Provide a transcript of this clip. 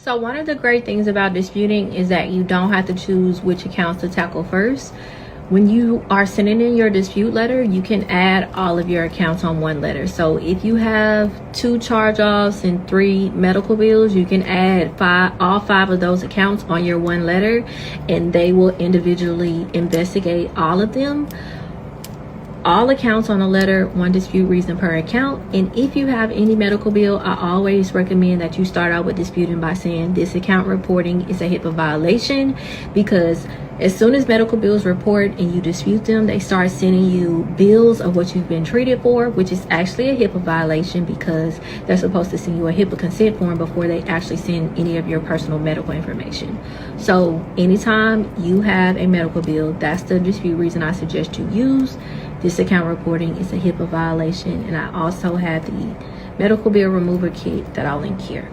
So one of the great things about disputing is that you don't have to choose which accounts to tackle first. When you are sending in your dispute letter, you can add all of your accounts on one letter. So if you have 2 charge-offs and 3 medical bills, you can add all 5 of those accounts on your one letter, and they will individually investigate all of them. All accounts on a letter, 1 dispute reason per account. And if you have any medical bill, I always recommend that you start out with disputing by saying this account reporting is a HIPAA violation, because as soon as medical bills report and you dispute them, they start sending you bills of what you've been treated for, which is actually a HIPAA violation, because they're supposed to send you a HIPAA consent form before they actually send any of your personal medical information. So anytime you have a medical bill, that's the dispute reason I suggest you use. This account reporting is a HIPAA violation, and I also have the medical bill remover kit that I'll link here.